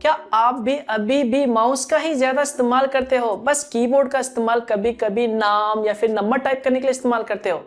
क्या आप भी अभी भी माउस का ही ज्यादा इस्तेमाल करते हो, बस कीबोर्ड का इस्तेमाल कभी कभी नाम या फिर नंबर टाइप करने के लिए इस्तेमाल करते हो?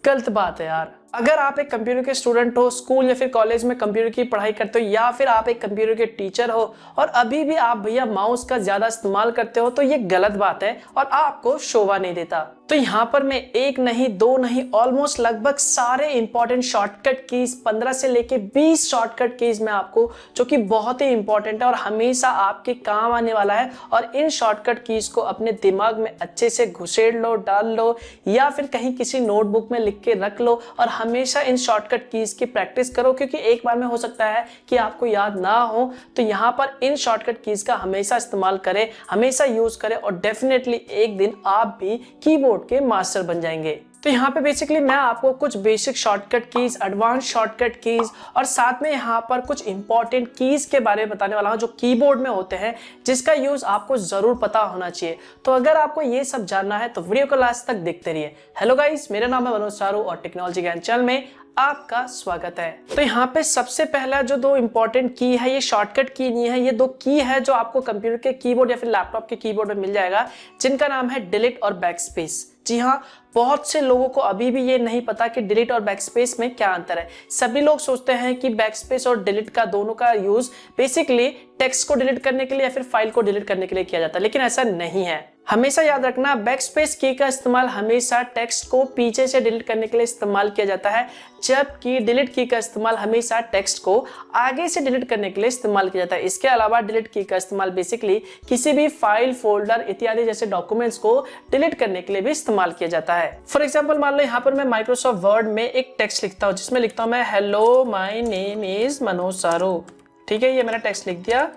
गलत बात है यार। अगर आप एक कंप्यूटर के स्टूडेंट हो, स्कूल या फिर कॉलेज में कंप्यूटर की पढ़ाई करते हो, या फिर आप एक कंप्यूटर के टीचर हो और अभी भी आप भैया माउस का ज्यादा इस्तेमाल करते हो, तो ये गलत बात है और आपको शोभा नहीं देता। तो यहाँ पर मैं एक नहीं दो नहीं ऑलमोस्ट लगभग सारे इंपॉर्टेंट शॉर्टकट कीज 15 से लेके 20 शॉर्टकट कीज में आपको, जो कि बहुत ही इंपॉर्टेंट है और हमेशा आपके काम आने वाला है, और इन शॉर्टकट कीज को अपने दिमाग में अच्छे से घुसेड़ लो, डाल लो या फिर कहीं किसी नोटबुक में लिख के रख लो और हमेशा इन शॉर्टकट कीज की प्रैक्टिस करो, क्योंकि एक बार में हो सकता है कि आपको याद ना हो। तो यहाँ पर इन शॉर्टकट कीज का हमेशा इस्तेमाल करें, हमेशा यूज करें और डेफिनेटली एक दिन आप भी कीबोर्ड के मास्टर बन जाएंगे। तो यहाँ पे बेसिकली मैं आपको कुछ basic shortcut keys, advance shortcut keys और साथ में यहाँ पर कुछ इंपॉर्टेंट कीज के बारे में बताने वाला हूँ जो कीबोर्ड में होते हैं, जिसका यूज आपको जरूर पता होना चाहिए। तो अगर आपको ये सब जानना है तो वीडियो को लास्ट तक देखते रहिए। हेलो गाइस, मेरा नाम है मनोज चारू और टेक्नोलॉजी ज्ञान चैनल में आपका स्वागत है। तो यहाँ पे सबसे पहला जो दो इंपॉर्टेंट की है, ये शॉर्टकट की नहीं है, ये दो की है जो आपको कंप्यूटर के कीबोर्ड या फिर लैपटॉप के कीबोर्ड में मिल जाएगा, जिनका नाम है डिलीट और बैकस्पेस। जी हाँ, बहुत से लोगों को अभी भी ये नहीं पता कि डिलीट और बैकस्पेस में क्या अंतर है। सभी लोग सोचते हैं कि बैकस्पेस और डिलीट का दोनों का यूज बेसिकली टेक्स्ट को डिलीट करने के लिए या फिर फाइल को डिलीट करने के लिए किया जाता है, लेकिन ऐसा नहीं है। हमेशा याद रखना, बैकस्पेस की का इस्तेमाल हमेशा टेक्स्ट को पीछे से डिलीट करने के लिए इस्तेमाल किया जाता है, जबकि डिलीट की का इस्तेमाल हमेशा टेक्स्ट को आगे से डिलीट करने के लिए इस्तेमाल किया जाता है। इसके अलावा डिलीट की का इस्तेमाल बेसिकली किसी भी फाइल, फोल्डर इत्यादि जैसे डॉक्यूमेंट्स को डिलीट करने के लिए भी इस्तेमाल किया जाता है। फॉर एग्जाम्पल मान लो यहाँ पर मैं माइक्रोसॉफ्ट वर्ड में एक टेक्स्ट लिखता हूँ, जिसमें लिखता हूँ मैं hello my name is Manoj Charu. ठीक है, ये मैंने टेक्स्ट लिख दिया।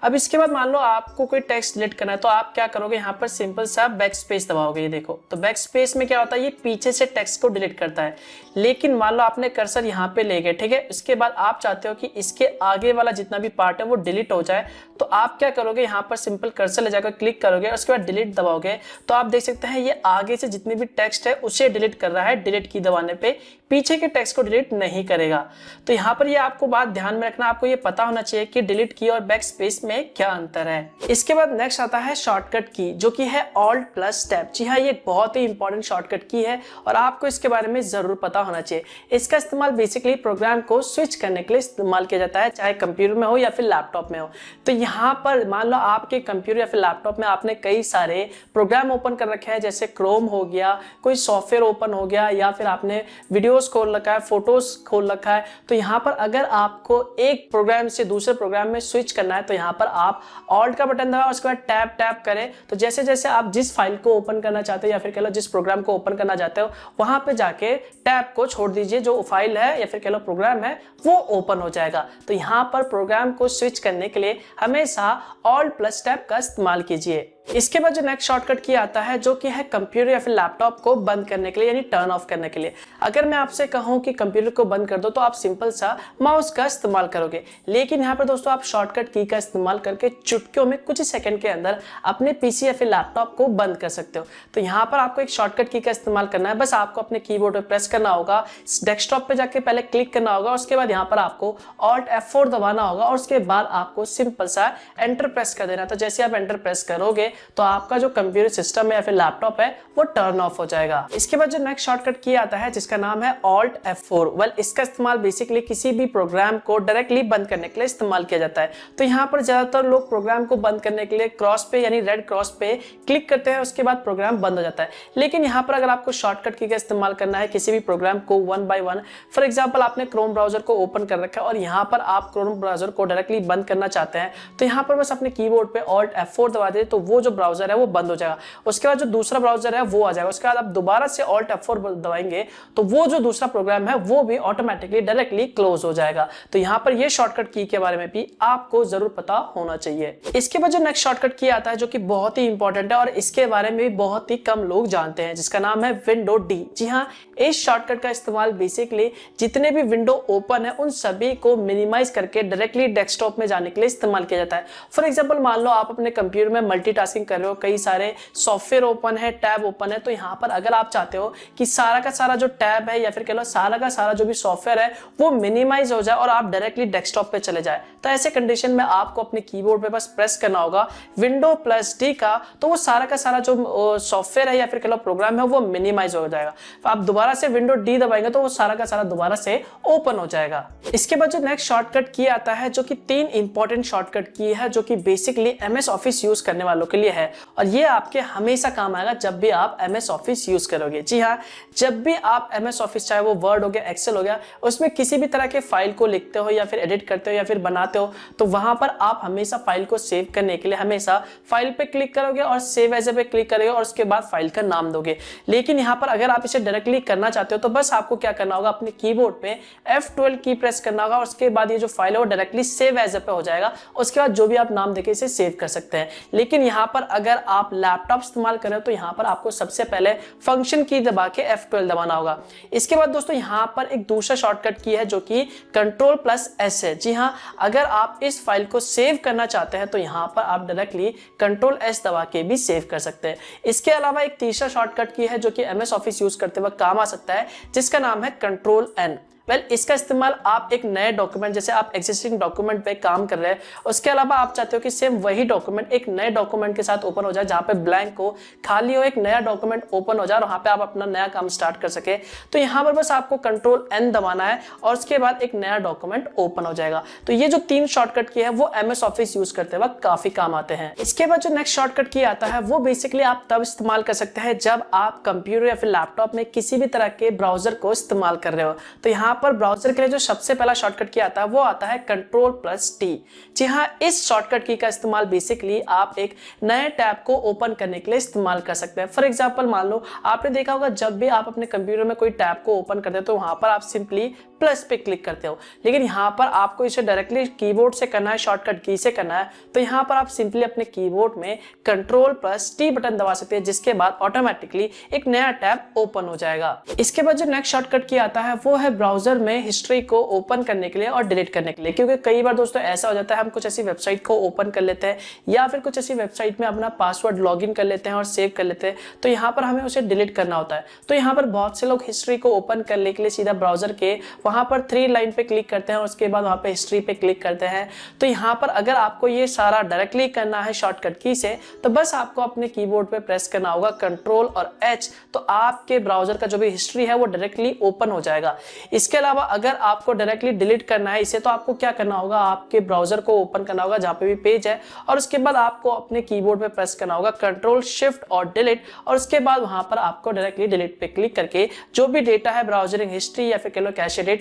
अब इसके बाद मान लो आपको कोई टेक्स्ट डिलीट करना है, तो आप क्या करोगे, यहाँ पर सिंपल सा बैक स्पेस दबाओगे। ये देखो, तो बैक स्पेस में क्या होता है, ये पीछे से टेक्स्ट को डिलीट करता है। लेकिन मान लो आपने कर्सर यहाँ पे ले गए, ठीक है, इसके बाद आप चाहते हो कि इसके आगे वाला जितना भी पार्ट है वो डिलीट हो जाए, तो आप क्या करोगे, यहाँ पर सिंपल कर्सर ले जाकर क्लिक करोगे, उसके बाद डिलीट दबाओगे, तो आप देख सकते हैं ये आगे से जितनी भी टेक्स्ट है उसे डिलीट कर रहा है। डिलीट की दबाने पे पीछे के टेक्स्ट को डिलीट नहीं करेगा। तो यहाँ पर ये आपको बात ध्यान में रखना, आपको ये पता होना चाहिए कि डिलीट की और बैक स्पेस में क्या अंतर है। इसके बाद नेक्स्ट आता है शॉर्टकट की, जो कि है ऑल्ट प्लस टैब। जी हाँ, ये बहुत ही इंपॉर्टेंट शॉर्टकट की है और आपको इसके बारे में जरूर पता होना चाहिए। इसका इस्तेमाल बेसिकली प्रोग्राम को स्विच करने के लिए इस्तेमाल किया जाता है, चाहे कंप्यूटर में हो या फिर लैपटॉप में हो। तो यहाँ पर मान लो आपके कंप्यूटर या फिर लैपटॉप में आपने कई सारे प्रोग्राम ओपन कर रखे हैं, जैसे क्रोम हो गया, कोई सॉफ्टवेयर ओपन हो गया, या फिर आपने वीडियोस खोल रखा है, फोटोज खोल रखा है। तो यहाँ पर अगर आपको एक प्रोग्राम से दूसरे प्रोग्राम में स्विच करना है, तो यहाँ पर आप ऑल्ट का बटन दबाएं, उसके बाद टैब टैब करें। तो जैसे जैसे आप जिस फाइल को ओपन करना चाहते हो या फिर कह लो जिस प्रोग्राम को ओपन करना चाहते हो, वहां पे जाके टैब को छोड़ दीजिए, जो फाइल है या फिर कह लो प्रोग्राम है वो ओपन हो जाएगा। तो यहाँ पर प्रोग्राम को स्विच करने के लिए हमेशा ऑल्ट प्लस टैब का इस्तेमाल कीजिए। इसके बाद जो नेक्स्ट शॉर्टकट की आता है, जो कि है कंप्यूटर या फिर लैपटॉप को बंद करने के लिए, यानी टर्न ऑफ करने के लिए। अगर मैं आपसे कहूं कि कंप्यूटर को बंद कर दो, तो आप सिंपल सा माउस का इस्तेमाल करोगे, लेकिन यहाँ पर दोस्तों आप शॉर्टकट की का इस्तेमाल करके चुटकियों में कुछ ही सेकंड के अंदर अपने पीसी या फिर लैपटॉप को बंद कर सकते हो। तो यहाँ पर आपको एक शॉर्टकट की का इस्तेमाल करना है, बस आपको अपने कीबोर्ड पर प्रेस करना होगा, डेस्कटॉप पे जाके पहले क्लिक करना होगा, उसके बाद यहाँ पर आपको ऑल्ट F4 दबाना होगा और उसके बाद आपको सिंपल सा एंटर प्रेस कर देना। तो जैसे आप एंटर प्रेस करोगे तो आपका जो कंप्यूटर सिस्टम है या फिर लैपटॉप है वो टर्न ऑफ हो जाएगा। इसके बाद जो नेक्स्ट शॉर्टकट की आता है, जिसका नाम है ऑल्ट F4। वेल, इसका इस्तेमाल बेसिकली किसी भी प्रोग्राम को डायरेक्टली बंद करने के लिए इस्तेमाल किया जाता है। तो यहाँ पर ज्यादातर लोग प्रोग्राम को बंद करने के लिए क्रॉस पे यानी रेड क्रॉस पे क्लिक करते हैं, उसके बाद प्रोग्राम बंद हो जाता है। लेकिन यहाँ पर अगर आपको शॉर्टकट की का इस्तेमाल करना है किसी भी प्रोग्राम को one by one, for example आपने क्रोम ब्राउजर को ओपन कर रखा है और यहाँ पर आप क्रोम ब्राउजर को डायरेक्टली बंद करना चाहते हैं, तो यहाँ पर बस अपने कीबोर्ड पे ऑल्ट F4 दबा दे, तो वो जो ब्राउजर है वो बंद हो जाएगा। उसके बाद जो दूसरा ब्राउजर है वो आ जाएगा। उसके बाद आप दोबारा से ऑल्ट F4 दबाएंगे तो वो जो दूसरा प्रोग्राम है वो भी ऑटोमेटिकली डायरेक्टली क्लोज हो जाएगा। तो यहाँ पर ये शॉर्टकट की के बारे में भी आपको जरूर पता होना चाहिए। इसके बाद जो नेक्स्ट शॉर्टकट की आता है, जो कि बहुत ही इंपॉर्टेंट है और इसके बारे में भी बहुत ही कम लोग जानते हैं, जिसका नाम है विंडो डी। जी हाँ, इस शॉर्टकट का इस्तेमाल बेसिकली जितने भी विंडो ओपन है उन सभी को मिनिमाइज करके डायरेक्टली डेस्कटॉप में जाने के लिए इस्तेमाल किया जाता है। फॉर एग्जांपल मान लो आप अपने कंप्यूटर में मल्टीटास्किंग मल्टीटास्किंग कर रहे हो, कई सारे सॉफ्टवेयर ओपन है, टैब ओपन है, तो यहाँ पर अगर आप चाहते हो कि सारा का सारा जो टैब है या फिर कह लो सारा का सारा जो भी सॉफ्टवेयर है वो मिनिमाइज हो जाए और आप डायरेक्टली डेस्कटॉप पे चले जाए, तो ऐसे कंडीशन में आपको अपने कीबोर्ड पे बस प्रेस करना होगा विंडो प्लस डी का, तो वो सारा का सारा जो सॉफ्टवेयर है या फिर कह लो प्रोग्राम है वो मिनिमाइज हो जाएगा। तो आप दोबारा से विंडो डी दबाएंगे तो वो सारा का सारा दोबारा से ओपन हो जाएगा। इसके बाद जो नेक्स्ट शॉर्टकट की आता है, जो कि 3 इंपॉर्टेंट शॉर्टकट की है, जो कि बेसिकली एमएस ऑफिस यूज करने वालों के लिए है और ये आपके हमेशा काम आएगा जब भी आप एमएस ऑफिस यूज करोगे। जी हाँ, जब भी आप एमएस ऑफिस, चाहे वो वर्ड हो गया, एक्सेल हो गया, उसमें किसी भी तरह के फाइल को लिखते हो या फिर एडिट करते हो या फिर बनाते हो, तो वहां पर आप हमेशा फाइल को सेव करने के लिए हमेशा फाइल पे क्लिक करोगे और सेव एज पे क्लिक करोगे और उसके बाद फाइल का नाम दोगे। लेकिन यहाँ पर अगर आप इसे डायरेक्टली करना चाहते हो तो बस आपको क्या करना होगा, अपने कीबोर्ड पे F12 की प्रेस करना होगा और उसके बाद ये जो फाइल है वो डायरेक्टली सेव एज पे हो जाएगा। उसके बाद जो भी आप नाम देके इसे सेव कर सकते हैं। लेकिन यहाँ पर अगर आप लैपटॉप इस्तेमाल करें तो यहाँ पर आपको सबसे पहले फंक्शन की दबा के F12 दबाना होगा। इसके बाद दोस्तों यहाँ पर एक दूसरा शॉर्टकट की है जो कि Ctrl+S है। जी हाँ, अगर आप इस फाइल को सेव करना चाहते हैं तो यहाँ पर आप डायरेक्टली Ctrl+S दबा के भी सेव कर सकते हैं। इसके अलावा एक तीसरा शॉर्टकट की है जो कि एमएस ऑफिस यूज करते वक्त काम आ सकता है, जिसका नाम है Ctrl+N। इसका इस्तेमाल आप एक नए डॉक्यूमेंट, जैसे आप एग्जिस्टिंग डॉक्यूमेंट पे काम कर रहे हैं, उसके अलावा आप चाहते हो कि सेम वही डॉक्यूमेंट एक नए डॉक्यूमेंट के साथ ओपन हो जाए, जहां पे ब्लैंक हो, खाली हो, एक नया डॉक्यूमेंट ओपन हो जाए और वहां पे आप अपना नया काम स्टार्ट कर सके, तो यहाँ पर बस आपको Ctrl+N दबाना है और उसके बाद एक नया डॉक्यूमेंट ओपन हो जाएगा। तो ये जो 3 शॉर्टकट की है वो एमएस ऑफिस यूज करते वक्त काफी काम आते हैं। इसके बाद जो नेक्स्ट शॉर्टकट की आता है वो बेसिकली आप तब इस्तेमाल कर सकते हैं जब आप कंप्यूटर या फिर लैपटॉप में किसी भी तरह के ब्राउजर को इस्तेमाल कर रहे हो। तो यहाँ पर ब्राउजर के लिए जो सबसे पहला शॉर्टकट की आता है वो आता है Ctrl+T। जी हाँ, इस शॉर्टकट की का इस्तेमाल बेसिकली आप एक नए टैब को ओपन करने के लिए इस्तेमाल कर सकते हैं। फॉर एग्जांपल, मान लो आपने देखा होगा जब भी आप अपने कंप्यूटर में कोई टैब को ओपन करते हो तो वहां पर आप सिंपली प्लस पे क्लिक करते हो, लेकिन यहाँ पर आपको इसे डायरेक्टली कीबोर्ड से करना है, शॉर्टकट की से करना है, तो यहाँ पर आप सिंपली अपने कीबोर्ड में Ctrl+T बटन दबा सकते हैं, जिसके बाद ऑटोमेटिकली एक नया टैब ओपन हो जाएगा। इसके बाद जो नेक्स्ट शॉर्टकट की आता है वो है ब्राउजर में हिस्ट्री को ओपन करने के लिए और डिलीट करने के लिए, क्योंकि कई बार दोस्तों ऐसा हो जाता है हम कुछ ऐसी वेबसाइट को ओपन कर लेते हैं या फिर कुछ ऐसी वेबसाइट में अपना पासवर्ड लॉगिन कर लेते हैं और सेव कर लेते हैं, तो यहाँ पर हमें उसे डिलीट करना होता है। तो यहाँ पर बहुत से लोग हिस्ट्री को ओपन करने के लिए सीधा ब्राउजर के वहां पर 3 लाइन पे क्लिक करते हैं और उसके बाद वहां पे हिस्ट्री पे क्लिक करते हैं। तो यहाँ पर अगर आपको ये सारा डायरेक्टली करना है शॉर्टकट की से, तो बस आपको अपने कीबोर्ड पे प्रेस करना होगा Ctrl और H, तो आपके ब्राउजर का जो भी हिस्ट्री है वो डायरेक्टली ओपन हो जाएगा। इसके अलावा अगर आपको डायरेक्टली डिलीट करना है इसे, तो आपको क्या करना होगा, आपके ब्राउजर को ओपन करना होगा जहां पे भी पेज है और उसके बाद आपको अपने कीबोर्ड पे प्रेस करना होगा Ctrl Shift और डिलीट, और उसके बाद वहां पर आपको डायरेक्टली डिलीट पे क्लिक करके जो भी डेटा है, ब्राउजरिंग हिस्ट्री या फिर कह लो कैशे डेटा,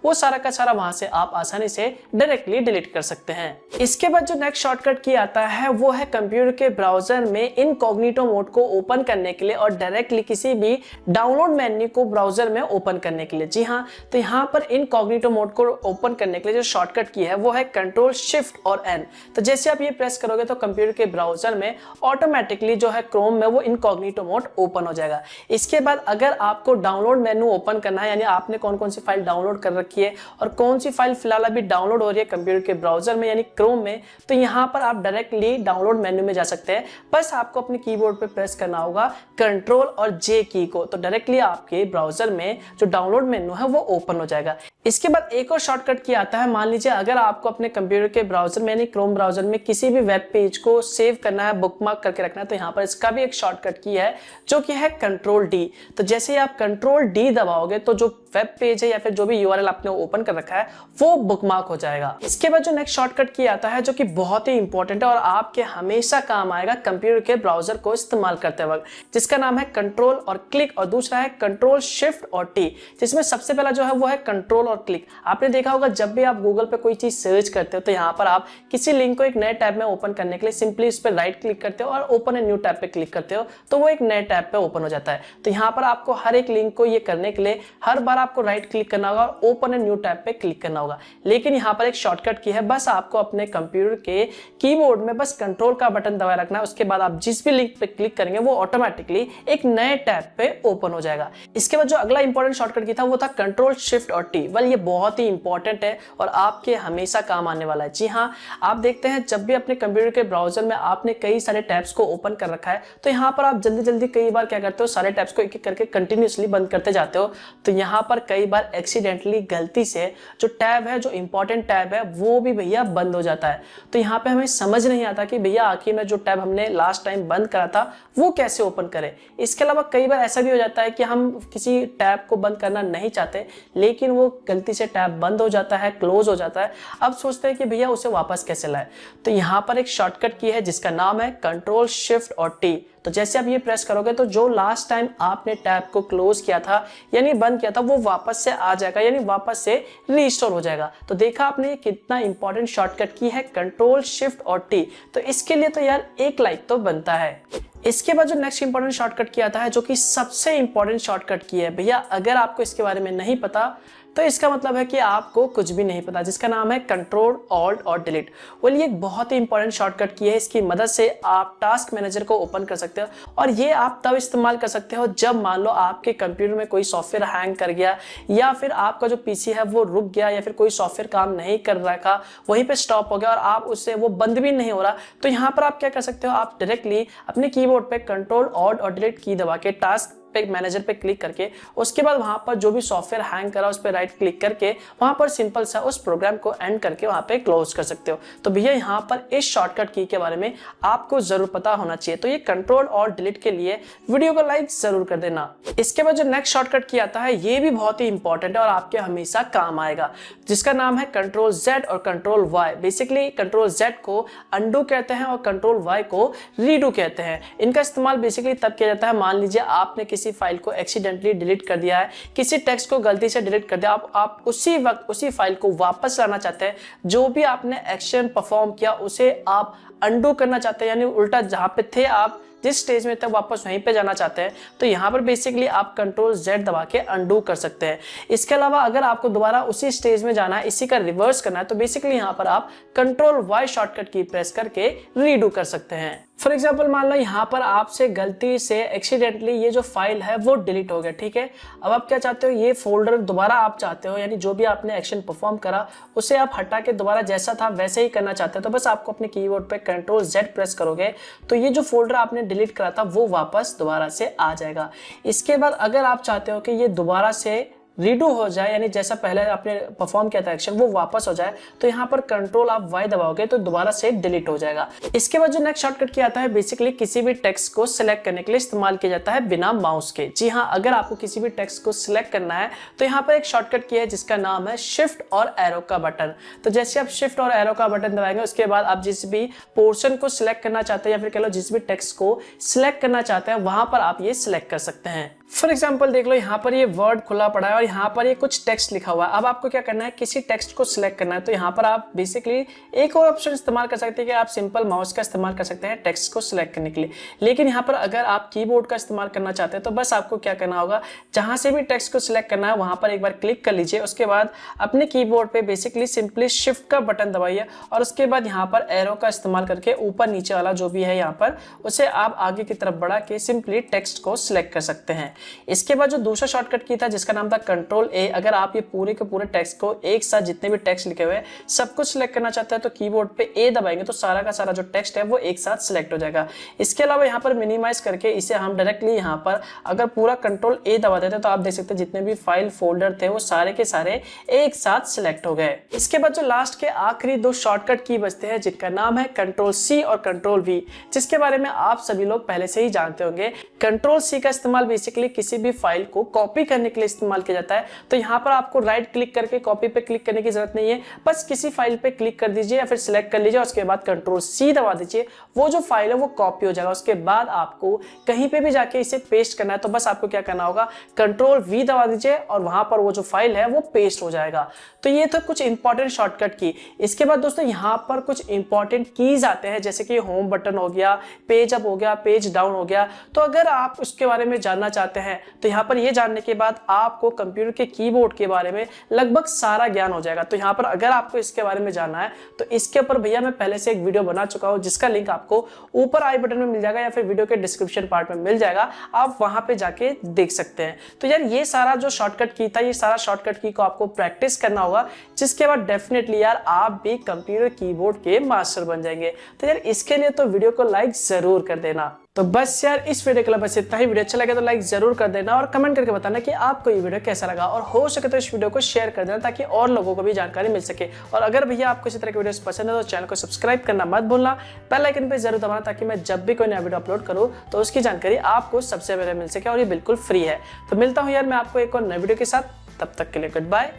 वो सारा का सारा वहां से आप आसानी से डायरेक्टली डिलीट कर सकते हैं। इसके बाद जो नेक्स्ट शॉर्टकट की आता है वो है कंप्यूटर के ब्राउजर में इनकॉग्निटो मोड को ओपन करने के लिए और डायरेक्टली किसी भी डाउनलोड मेन्यू को ब्राउजर में ओपन करने के लिए। जी हाँ, तो यहाँ पर इनकॉग्निटो मोड को ओपन करने के लिए जो शॉर्टकट की है वो है Ctrl Shift और N। तो जैसे आप ये प्रेस करोगे तो कंप्यूटर के ब्राउजर में ऑटोमेटिकली जो है क्रोम में वो इनकॉग्निटो मोड ओपन हो जाएगा। इसके बाद अगर आपको डाउनलोड मेन्यू ओपन करना है, यानी आपने कौन कौन सी फाइल डाउनलोड कर रखी है और कौन सी फाइल फिलहाल अभी डाउनलोड हो रही है कंप्यूटर के ब्राउजर में यानी क्रोम में, तो यहाँ पर आप डायरेक्टली डाउनलोड मेन्यू में जा सकते हैं। बस आपको अपने कीबोर्ड पे प्रेस करना होगा Ctrl और J की को, तो डायरेक्टली आपके ब्राउजर में जो डाउनलोड मेन्यू है वो ओपन हो जाएगा। इसके बाद एक और शॉर्टकट की आता है, मान लीजिए अगर आपको अपने कंप्यूटर के ब्राउजर में यानी क्रोम ब्राउजर में किसी भी वेब पेज को सेव करना है, बुकमार्क करके रखना है, तो यहाँ पर इसका भी एक शॉर्टकट की है जो कि है Ctrl D। तो जैसे ही आप Ctrl D दबाओगे तो जो वेब पेज है या फिर जो भी URL आपने ओपन कर रखा है वो बुकमार्क हो जाएगा। इसके बाद जो नेक्स्ट शॉर्टकट की आता है जो कि बहुत ही इंपॉर्टेंट है और आपके हमेशा काम आएगा कंप्यूटर के ब्राउजर को इस्तेमाल करते वक्त, जिसका नाम है कंट्रोल और क्लिक और दूसरा है Ctrl Shift और T, जिसमें सबसे पहला जो है वो है कंट्रोल और क्लिक। आपने देखा होगा जब भी आप गूगल पे कोई चीज सर्च करते हो तो यहाँ पर आप किसी लिंक को एक नए टैब में ओपन करने के लिए सिंपली उस पर राइट क्लिक करते हो और ओपन ए न्यू टैब पे क्लिक करते हो तो वो एक नए टैब पे ओपन हो जाता है। तो यहाँ पर आपको हर एक लिंक को ये करने के लिए हर बार आपको राइट क्लिक करना होगा और ओपन ए न्यू टैब पे क्लिक करना होगा। लेकिन यहाँ पर एक शॉर्टकट की है, बस आपको अपने कंप्यूटर के कीबोर्ड में बस कंट्रोल का बटन दबाए रखना है। उसके बाद आप जिस भी लिंक पे क्लिक करेंगे वो ऑटोमेटिकली एक नए टैब पे ओपन हो जाएगा। इसके बाद जो अगला इंपॉर्टेंट शॉर्टकट की था वो था कंट्रोल शिफ्ट और टी। वेल ये बहुत ही इंपॉर्टेंट है और आपके हमेशा काम आने वाला है। जी हाँ, आप देखते हैं जब भी अपने कंप्यूटर के ब्राउजर में आपने कई सारे टैब्स को ओपन कर रखा है तो यहाँ पर आप जल्दी जल्दी कई बार क्या करते हो, सारे टैब्स को एक एक करके कंटिन्यूसली बंद करते जाते हो। तो यहाँ पर कई बार एक्सीडेंटली गलती से जो टैब है, जो इंपॉर्टेंट टैब है, वो भी भैया बंद हो जाता है। तो यहाँ पे हमें समझ नहीं आता कि भैया आखिर में जो टैब हमने लास्ट टाइम बंद करा था वो कैसे ओपन करें। इसके अलावा कई बार ऐसा भी हो जाता है कि हम किसी टैब को बंद करना नहीं चाहते लेकिन वो गलती से टैब बंद हो जाता है, क्लोज हो जाता है। अब सोचते हैं कि भैया उसे वापस कैसे लाए। तो यहाँ पर एक शॉर्टकट की है जिसका नाम है कंट्रोल शिफ्ट और टी। तो जैसे आप ये प्रेस करोगे तो जो लास्ट टाइम आपने टैब को क्लोज किया था यानी बंद किया था वो वापस से आ जाएगा, यानी वापस से रीस्टोर हो जाएगा। तो देखा आपने कितना इंपॉर्टेंट शॉर्टकट की है कंट्रोल शिफ्ट और टी। तो इसके लिए तो यार एक लाइक तो बनता है। इसके बाद जो नेक्स्ट इंपॉर्टेंट शॉर्टकट की आता है जो कि सबसे इंपॉर्टेंट शॉर्टकट की है भैया, अगर आपको इसके बारे में नहीं पता तो इसका मतलब है कि आपको कुछ भी नहीं पता, जिसका नाम है कंट्रोल ऑल्ट और डिलीट। ये एक बहुत ही इंपॉर्टेंट शॉर्टकट की है। इसकी मदद से आप टास्क मैनेजर को ओपन कर सकते हो और ये आप तब इस्तेमाल कर सकते हो जब मान लो आपके कंप्यूटर में कोई सॉफ्टवेयर हैंग कर गया या फिर आपका जो पीसी है वो रुक गया या फिर कोई सॉफ्टवेयर काम नहीं कर रहा था, वहीं पे स्टॉप हो गया और आप उससे वो बंद भी नहीं हो रहा। तो यहाँ पर आप क्या कर सकते हो, आप डायरेक्टली अपने कीबोर्ड पे कंट्रोल ऑल्ट और डिलीट की दबा के टास्क मैनेजर पे क्लिक करके उसके बाद वहां पर जो भी सॉफ्टवेयर हैंग करा उस पर राइट क्लिक करके वहां पर सिंपल सा उस प्रोग्राम को एंड करके वहां पे क्लोज कर सकते हो। तो भैया यहाँ पर इस शॉर्टकट की के बारे में आपको जरूर पता होना चाहिए। तो ये कंट्रोल और डिलीट के लिए वीडियो को लाइक जरूर कर देना। इसके बाद जो नेक्स्ट शॉर्टकट की आता है ये भी बहुत ही इंपॉर्टेंट है और आपके हमेशा काम आएगा, जिसका नाम है कंट्रोल जेड और control Y. Basically control Z को अंडू कहते हैं और कंट्रोल वाई को रीडू कहते हैं। इनका इस्तेमाल बेसिकली तब किया जाता है, मान लीजिए आपने किसी फाइल को एक्सीडेंटली डिलीट कर दिया है, किसी टेक्स्ट को गलती से डिलीट कर दिया, आप उसी वक्त उसी फाइल को वापस लाना चाहते हैं। जो भी आपने एक्शन परफॉर्म किया उसे आप अंडू करना चाहते हैं, यानी उल्टा जहां पे थे आप जिस स्टेज में थे वापस वहीं पे जाना चाहते हैं। तो यहाँ पर बेसिकली आप कंट्रोल जेड दबा के अंडू कर सकते हैं। इसके अलावा अगर आपको दोबारा उसी स्टेज में जाना है, इसी का रिवर्स करना है, तो बेसिकली यहाँ पर आप कंट्रोल वाई शॉर्टकट की प्रेस करके रीडू कर सकते हैं। फॉर एग्जाम्पल मान लो यहाँ पर आपसे गलती से एक्सीडेंटली ये जो फाइल है वो डिलीट हो गया, ठीक है। अब आप क्या चाहते हो, ये फोल्डर दोबारा आप चाहते हो, यानी जो भी आपने एक्शन परफॉर्म करा उसे आप हटा के दोबारा जैसा था वैसे ही करना चाहते हो। तो बस आपको अपने कीबोर्ड पे कंट्रोल जेड प्रेस करोगे तो ये जो फोल्डर आपने डिलीट करा था वो वापस दोबारा से आ जाएगा। इसके बाद अगर आप चाहते हो कि ये दोबारा से रीडू हो जाए, यानी जैसा पहले आपने परफॉर्म किया था एक्शन वो वापस हो जाए, तो यहाँ पर कंट्रोल आप वाई दबाओगे तो दोबारा से डिलीट हो जाएगा। इसके बाद जो नेक्स्ट शॉर्टकट की आता है बेसिकली किसी भी टेक्स्ट को सिलेक्ट करने के लिए इस्तेमाल किया जाता है बिना माउस के। जी हाँ, अगर आपको किसी भी टेक्स्ट को सिलेक्ट करना है तो यहाँ पर एक शॉर्टकट की है जिसका नाम है शिफ्ट और एरो का बटन। तो जैसे आप शिफ्ट और एरो का बटन दबाएंगे उसके बाद आप जिस भी पोर्शन को सिलेक्ट करना चाहते हैं या फिर कह लो जिस भी टेक्स्ट को सिलेक्ट करना चाहते हैं वहां पर आप ये सिलेक्ट कर सकते हैं। फॉर एग्जाम्पल देख लो यहाँ पर ये वर्ड खुला पड़ा है और यहाँ पर ये कुछ टेक्स्ट लिखा हुआ है। अब आपको क्या करना है, किसी टेक्स्ट को सिलेक्ट करना है। तो यहाँ पर आप बेसिकली एक और ऑप्शन इस्तेमाल कर सकते हैं कि आप सिंपल माउस का इस्तेमाल कर सकते हैं टेक्स्ट को सिलेक्ट करने के लिए। लेकिन यहाँ पर अगर आप कीबोर्ड का इस्तेमाल करना चाहते हैं तो बस आपको क्या करना होगा, जहां से भी टेक्स्ट को सिलेक्ट करना है वहां पर एक बार क्लिक कर लीजिए। उसके बाद अपने कीबोर्ड पे बेसिकली सिंपली शिफ्ट का बटन दबाइए और उसके बाद यहाँ पर एरो का इस्तेमाल करके ऊपर नीचे वाला जो भी है यहाँ पर उसे आप आगे की तरफ बढ़ा के सिंपली टेक्स्ट को सिलेक्ट कर सकते हैं। इसके बाद जो दूसरा शॉर्टकट की था जिसका नाम था कंट्रोल ए, अगर आप ये पूरे के पूरे टेक्स्ट को एक साथ जितने भी टेक्स्ट लिखे हुए हैं सब कुछ सिलेक्ट करना चाहते हैं तो कीबोर्ड पे ए दबाएंगे तो सारा का सारा जो टेक्स्ट है वो एक साथ सिलेक्ट हो जाएगा। इसके अलावा यहाँ पर मिनिमाइज करके इसे हम डायरेक्टली यहाँ पर अगर पूरा कंट्रोल ए दबा देते तो आप देख सकते हैं जितने भी फाइल फोल्डर थे वो सारे के सारे एक साथ सिलेक्ट हो गए। इसके बाद जो लास्ट के आखिरी दो शॉर्टकट की बचते हैं जिनका नाम है कंट्रोल सी और कंट्रोल वी, जिसके बारे में आप सभी लोग पहले से ही जानते होंगे। कंट्रोल सी का इस्तेमाल बेसिकली किसी भी फाइल को कॉपी करने के लिए इस्तेमाल किया जाता है। तो यहाँ पर आपको राइट क्लिक करके कॉपी पे क्लिक करने की जरूरत नहीं है, बस किसी फाइल पे क्लिक कर दीजिए या फिर सिलेक्ट कर लीजिए, उसके बाद कंट्रोल सी दबा दीजिए, वो जो फाइल है वो कॉपी हो जाएगा। उसके बाद आपको कहीं पे भी जाके इसे पेस्ट करना है तो बस आपको क्या करना होगा, कंट्रोल वी दबा दीजिए और वहां पर वो जो फाइल है वो पेस्ट हो जाएगा। तो ये तो कुछ इंपॉर्टेंट शॉर्टकट की। इसके बाद दोस्तों यहाँ पर कुछ इंपॉर्टेंट कीज आते हैं जैसे कि होम बटन हो गया, पेज अप हो गया, पेज डाउन हो गया। तो अगर आप उसके बारे में जानना चाहते चाहते हैं तो यहाँ पर ये जानने के बाद आपको कंप्यूटर के कीबोर्ड के बारे में लगभग सारा ज्ञान हो जाएगा। तो यहाँ पर अगर आपको इसके बारे में जानना है तो इसके ऊपर भैया मैं पहले से एक वीडियो बना चुका हूँ, जिसका लिंक आपको ऊपर आई बटन में मिल जाएगा या फिर वीडियो के डिस्क्रिप्शन पार्ट में मिल जाएगा, आप वहां पे जाके देख सकते हैं। तो यार ये सारा जो शॉर्टकट की था, ये सारा शॉर्टकट की को आपको प्रैक्टिस करना होगा, जिसके बाद डेफिनेटली यार आप भी कंप्यूटर कीबोर्ड के मास्टर बन जाएंगे। तो यार इसके लिए तो वीडियो को लाइक जरूर कर देना। तो बस यार इस वीडियो के लिए बस इतना ही। वीडियो अच्छा लगे तो लाइक जरूर कर देना और कमेंट करके बताना कि आपको ये वीडियो कैसा लगा, और हो सके तो इस वीडियो को शेयर कर देना ताकि और लोगों को भी जानकारी मिल सके। और अगर भैया आपको इसी तरह की वीडियोस पसंद है तो चैनल को सब्सक्राइब करना मत भूलना, बेल आइकन पे जरूर दबाना ताकि मैं जब भी कोई नया वीडियो अपलोड करूँ तो उसकी जानकारी आपको सबसे पहले मिल सके, और ये बिल्कुल फ्री है। तो मिलता हूँ यार मैं आपको एक और नए वीडियो के साथ, तब तक के लिए गुड बाय।